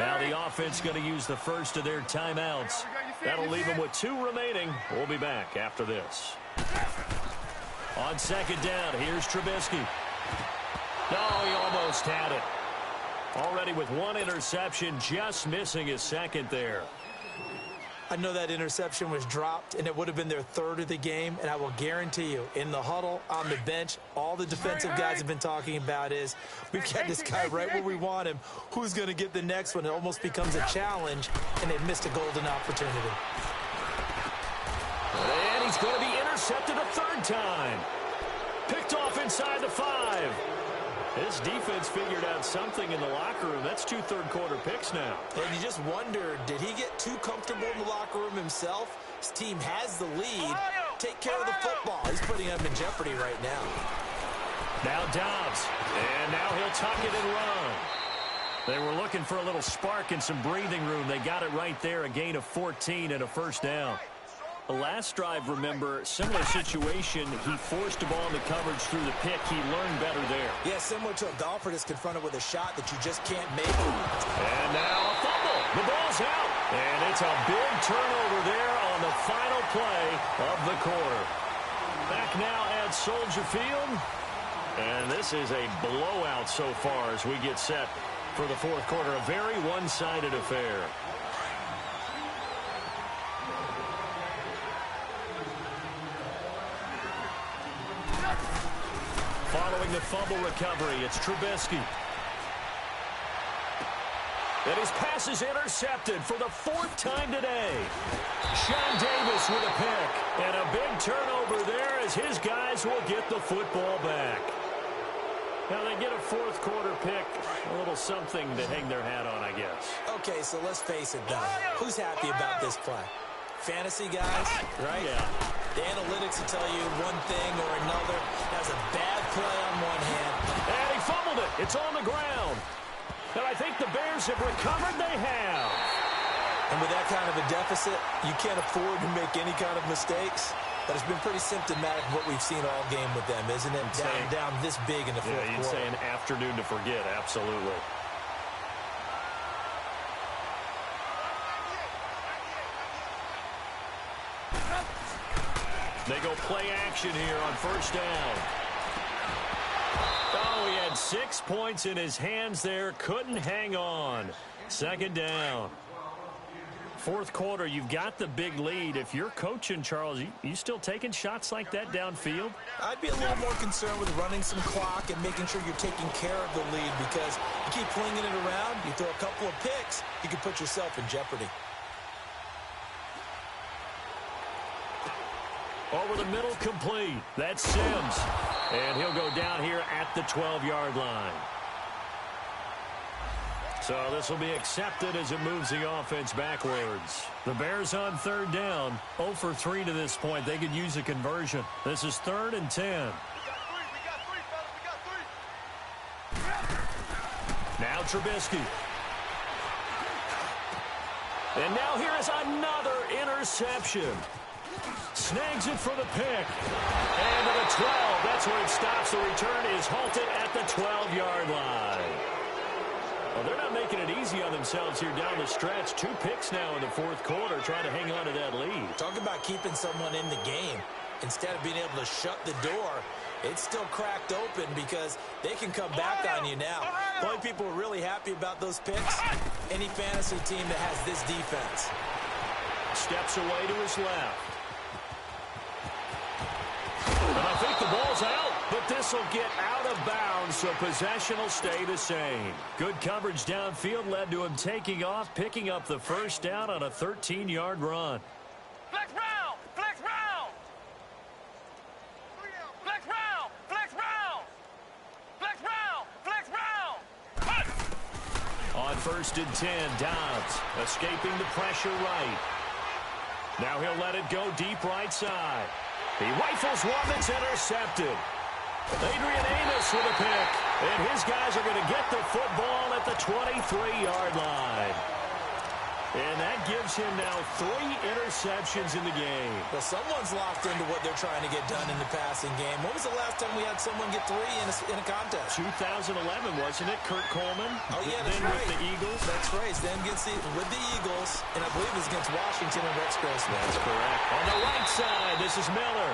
Now the offense going to use the first of their timeouts. That'll leave them with 2 remaining. We'll be back after this. On second down, here's Trubisky. Oh, he almost had it. Already with 1 interception, just missing his second there. I know that interception was dropped, and it would have been their 3rd of the game, and I will guarantee you, in the huddle, on the bench, all the defensive guys have been talking about is, we've got this guy right where we want him. Who's going to get the next one? It almost becomes a challenge, and they missed a golden opportunity. And he's going to be intercepted a 3rd time. Picked off inside the 5. His defense figured out something in the locker room. That's 2 third-quarter picks now. And you just wonder, did he get too comfortable in the locker room himself? His team has the lead. Take care of the football. He's putting them in jeopardy right now. Now Dobbs. And now he'll tuck it and run. They were looking for a little spark and some breathing room. They got it right there, a gain of 14 and a first down. The last drive, remember, similar situation. He forced the ball into coverage through the pick. He learned better there. Yeah, similar to a golfer that's confronted with a shot that you just can't make. And now a fumble. The ball's out. And it's a big turnover there on the final play of the quarter. Back now at Soldier Field. And this is a blowout so far as we get set for the 4th quarter. A very one-sided affair. Following the fumble recovery, it's Trubisky. And his pass is intercepted for the 4th time today. Sean Davis with a pick. And a big turnover there as his guys will get the football back. Now they get a 4th quarter pick. A little something to hang their hat on, I guess. Okay, so let's face it, though. Who's happy about this play? Fantasy guys, right? Yeah. The analytics will tell you one thing or another. That's a bad play on one hand. And he fumbled it. It's on the ground. And I think the Bears have recovered. They have. And with that kind of a deficit, you can't afford to make any kind of mistakes. But it's been pretty symptomatic of what we've seen all game with them, isn't it? Down this big in the 4th quarter. Yeah, you'd say an afternoon to forget. Absolutely. They go play action here on first down. Oh, he had 6 points in his hands there. Couldn't hang on. Second down. 4th quarter, you've got the big lead. If you're coaching, Charles, you still taking shots like that downfield? I'd be a little more concerned with running some clock and making sure you're taking care of the lead because you keep flinging it around, you throw a couple of picks, you can put yourself in jeopardy. Over the middle, complete. That's Sims. And he'll go down here at the 12-yard line. So this will be accepted as it moves the offense backwards. The Bears on third down, 0 for 3 to this point. They could use a conversion. This is 3rd and 10. Now Trubisky. And now here is another interception. Snags it for the pick. And to the 12. That's where it stops. The return is halted at the 12-yard line. Well, they're not making it easy on themselves here down the stretch. 2 picks now in the 4th quarter, trying to hang on to that lead. Talk about keeping someone in the game. Instead of being able to shut the door, it's still cracked open because they can come back on you now. The only people who are really happy about those picks, any fantasy team that has this defense. Steps away to his left. And I think the ball's out, but this will get out of bounds, so possession will stay the same. Good coverage downfield led to him taking off, picking up the first down on a 13-yard run. Flex round! Flex round! Flex round! Flex round! Flex round! Flex round! On 1st and 10, Dobbs escaping the pressure right. Now he'll let it go deep right side. He rifles one that's intercepted. Adrian Amos with a pick. And his guys are going to get the football at the 23-yard line. And that gives him now 3 interceptions in the game. Well, someone's locked into what they're trying to get done in the passing game. When was the last time we had someone get 3 in a contest? 2011, wasn't it? Kurt Coleman. Oh, yeah, that's then right. With the Eagles. That's right. Then with the Eagles, and I believe it was against Washington and Rex Grossman. That's correct. On the right side, this is Miller.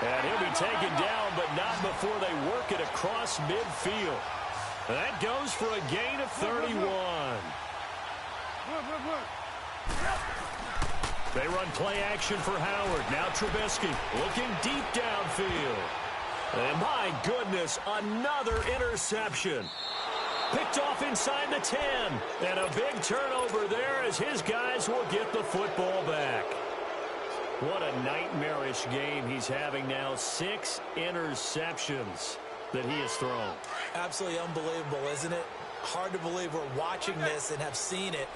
And he'll be taken down, but not before they work it across midfield. That goes for a gain of 31. They run play action for Howard. Now Trubisky looking deep downfield. And my goodness, another interception. Picked off inside the 10. And a big turnover there as his guys will get the football back. What a nightmarish game he's having now. 6 interceptions that he has thrown. Absolutely unbelievable, isn't it? Hard to believe we're watching this and have seen it.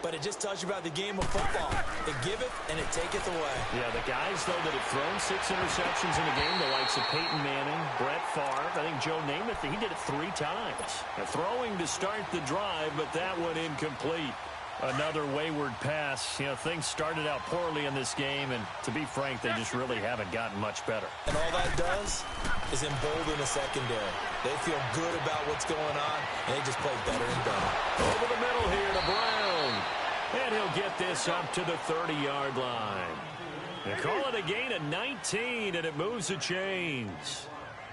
But it just tells you about the game of football. It giveth and it taketh away. Yeah, the guys, though, that have thrown 6 interceptions in a game, the likes of Peyton Manning, Brett Favre, I think Joe Namath, he did it 3 times. Now, throwing to start the drive, but that one incomplete. Another wayward pass. You know, things started out poorly in this game, and to be frank, they just really haven't gotten much better. And all that does is embolden the secondary. They feel good about what's going on, and they just play better and better. Over the middle here to Brown. And he'll get this up to the 30-yard line. They call it a gain of 19, and it moves the chains.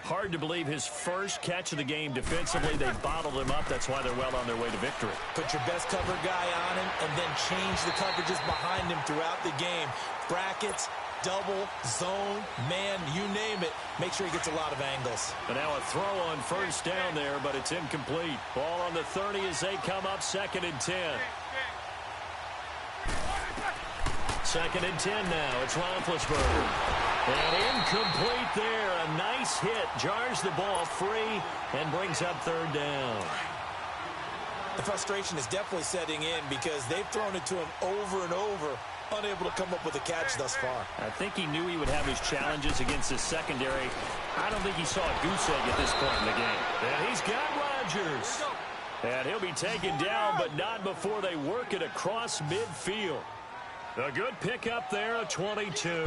Hard to believe his first catch of the game defensively. They bottled him up. That's why they're well on their way to victory. Put your best cover guy on him and then change the coverages behind him throughout the game. Brackets, double, zone, man, you name it. Make sure he gets a lot of angles. And now a throw on first down there, but it's incomplete. Ball on the 30 as they come up 2nd and 10. 2nd and 10 now. It's Roethlisberger. And incomplete there. A nice hit. Jars the ball free and brings up 3rd down. The frustration is definitely setting in because they've thrown it to him over and over, unable to come up with a catch thus far. I think he knew he would have his challenges against his secondary. I don't think he saw a goose egg at this point in the game. And he's got Rodgers. And he'll be taken down, but not before they work it across midfield. A good pickup there, a 22.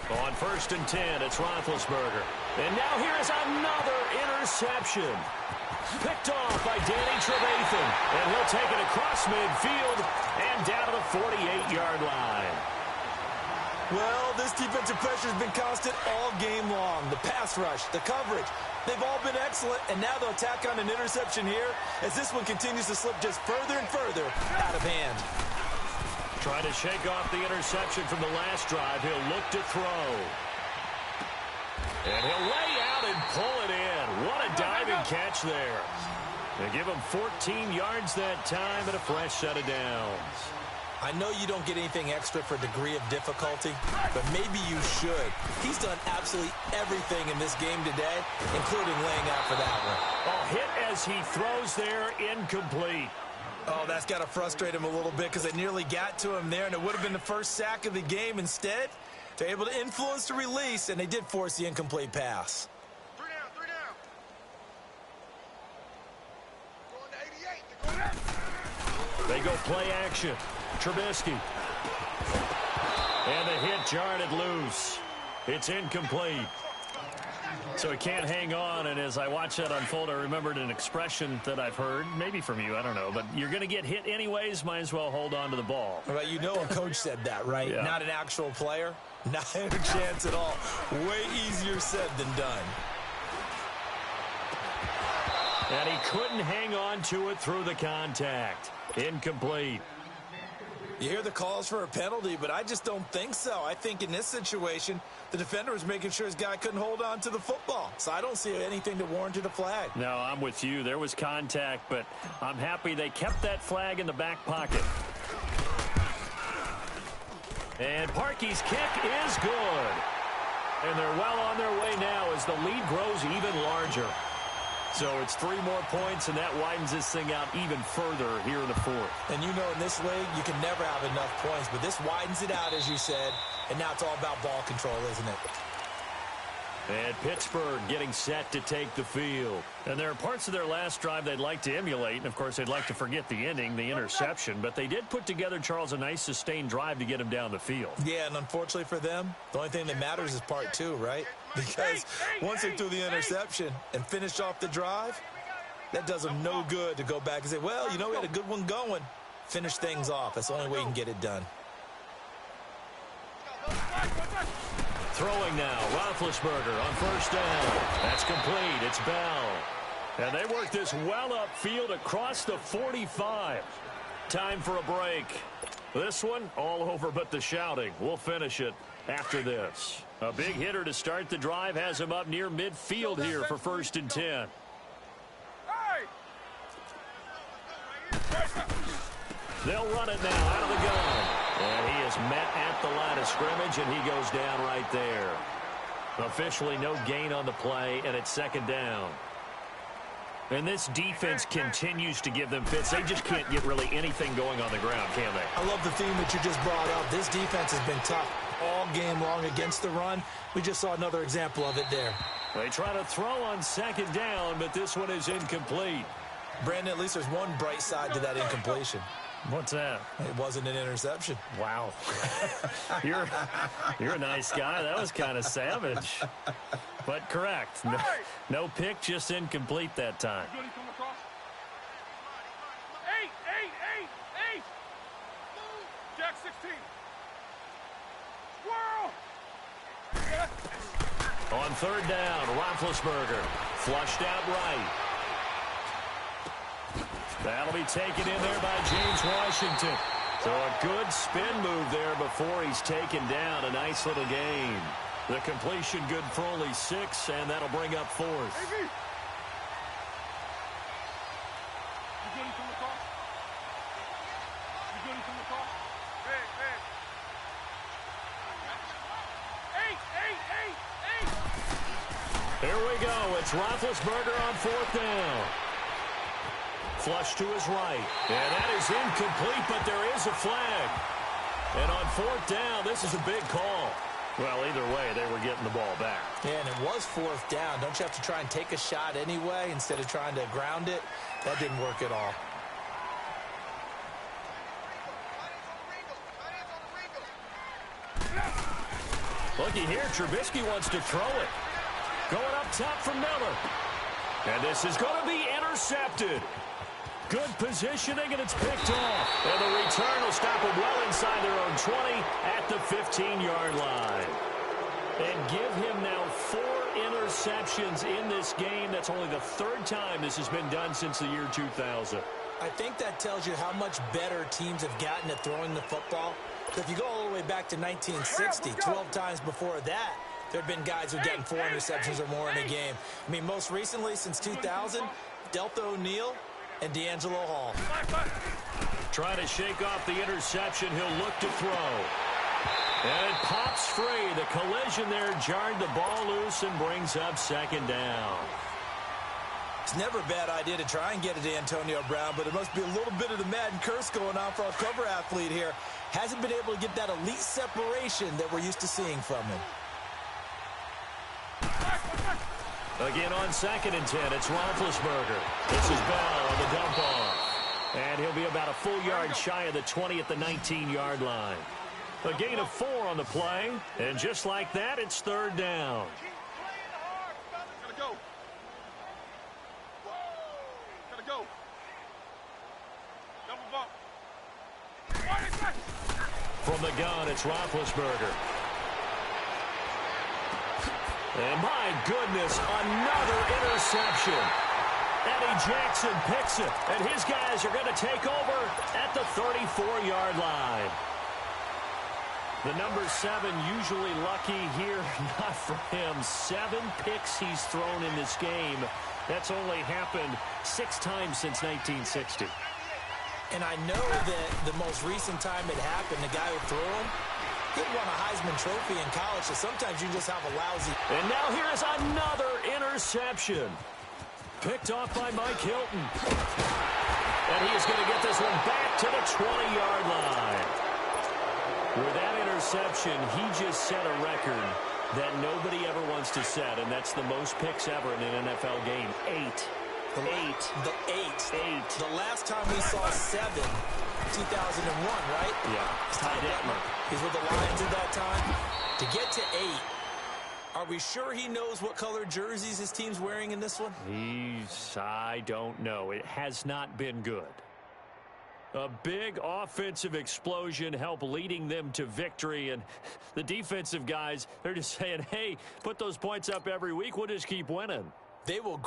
On 1st and 10, it's Roethlisberger. And now here is another interception. Picked off by Danny Trevathan. And he'll take it across midfield and down to the 48-yard line. Well, this defensive pressure has been constant all game long. The pass rush, the coverage, they've all been excellent. And now they'll tack on an interception here as this one continues to slip just further and further out of hand. Trying to shake off the interception from the last drive. He'll look to throw. And he'll lay out and pull it in. What a diving catch there. They give him 14 yards that time and a fresh set of downs. I know you don't get anything extra for degree of difficulty, but maybe you should. He's done absolutely everything in this game today, including laying out for that one. Oh, hit as he throws there, incomplete. Oh, that's got to frustrate him a little bit because they nearly got to him there, and it would have been the first sack of the game. Instead, they're able to influence the release, and they did force the incomplete pass. 3 down, 3 down. Going to 88. They go play action. Trubisky. And the hit jarred it loose. It's incomplete. So he can't hang on, and as I watch that unfold, I remembered an expression that I've heard, maybe from you, I don't know, but you're going to get hit anyways, might as well hold on to the ball. Well, you know a coach said that, right? Yeah. Not an actual player. Not a chance at all. Way easier said than done. And he couldn't hang on to it through the contact. Incomplete. You hear the calls for a penalty, but I just don't think so. I think in this situation, the defender was making sure his guy couldn't hold on to the football. So I don't see anything to warrant a flag. No, I'm with you. There was contact, but I'm happy they kept that flag in the back pocket. And Parkey's kick is good. And they're well on their way now as the lead grows even larger. So it's 3 more points, and that widens this thing out even further here in the fourth. And you know in this league, you can never have enough points, but this widens it out, as you said, and now it's all about ball control, isn't it? And Pittsburgh getting set to take the field. And there are parts of their last drive they'd like to emulate. And, of course, they'd like to forget the ending, the interception. But they did put together, Charles, a nice sustained drive to get him down the field. Yeah, and unfortunately for them, the only thing that matters is part 2, right? Because once they threw the interception and finished off the drive, that does them no good to go back and say, well, you know, we had a good one going. Finish things off. That's the only way you can get it done. Throwing now, Roethlisberger on first down. That's complete. It's Bell. And they work this well upfield across the 45. Time for a break. This one, all over but the shouting. We'll finish it after this. A big hitter to start the drive has him up near midfield here for 1st and 10. They'll run it now out of the gun. And he is met at the line of scrimmage, and he goes down right there. Officially no gain on the play, and it's 2nd down. And this defense continues to give them fits. They just can't get really anything going on the ground, can they? I love the theme that you just brought up. This defense has been tough all game long against the run. We just saw another example of it there. They try to throw on 2nd down, but this one is incomplete. Brandon, at least there's one bright side to that incompletion. What's that? It wasn't an interception. Wow. You're a nice guy. That was kind of savage. But correct. No pick, just incomplete that time. Eight. Jack 16. Squirrel. On 3rd down, Roethlisberger flushed out right. That'll be taken in there by James Washington. So a good spin move there before he's taken down. A nice little gain. The completion good for only 6, and that'll bring up 4th. Here we go. It's Roethlisberger on 4th down. Flush to his right. And that is incomplete, but there is a flag. And on 4th down, this is a big call. Well, either way, they were getting the ball back. Yeah, and it was 4th down. Don't you have to try and take a shot anyway instead of trying to ground it? That didn't work at all. Looky here, Trubisky wants to throw it. Going up top from Miller. And this is going to be intercepted. Good positioning, and it's picked off. And the return will stop them well inside their own 20 at the 15-yard line. And give him now 4 interceptions in this game. That's only the 3rd time this has been done since the year 2000. I think that tells you how much better teams have gotten at throwing the football. So if you go all the way back to 1960, 12 times before that, there have been guys who've gotten 4 interceptions or more in a game. I mean, most recently, since 2000, Delta O'Neal and D'Angelo Hall. Trying to shake off the interception. He'll look to throw. And it pops free. The collision there jarred the ball loose and brings up second down. It's never a bad idea to try and get it to Antonio Brown, but it must be a little bit of the Madden curse going on for our cover athlete here. Hasn't been able to get that elite separation that we're used to seeing from him. Again on 2nd and 10, it's Roethlisberger. This is Bell on the dump off. And he'll be about a full yard shy of the 20 at the 19-yard line. A gain of 4 on the play, and just like that, it's 3rd down. Gotta go. Gotta go. Double bump. From the gun, it's Roethlisberger. And my goodness, another interception. Eddie Jackson picks it, and his guys are going to take over at the 34-yard line. The number 7 usually lucky here, not for him. 7 picks he's thrown in this game. That's only happened 6 times since 1960. And I know that the most recent time it happened, the guy who threw him, he won a Heisman Trophy in college, so sometimes you just have a lousy... And now here's another interception. Picked off by Mike Hilton. And he is going to get this one back to the 20-yard line. With that interception, he just set a record that nobody ever wants to set, and that's the most picks ever in an NFL game. 8. The 8. The last time we saw 7, 2001, right? Yeah. Ty Detmer. He's with the Lions at that time. To get to 8, are we sure he knows what color jerseys his team's wearing in this one? I don't know. It has not been good. A big offensive explosion helped leading them to victory, and the defensive guys, they're just saying, hey, put those points up every week. We'll just keep winning. They will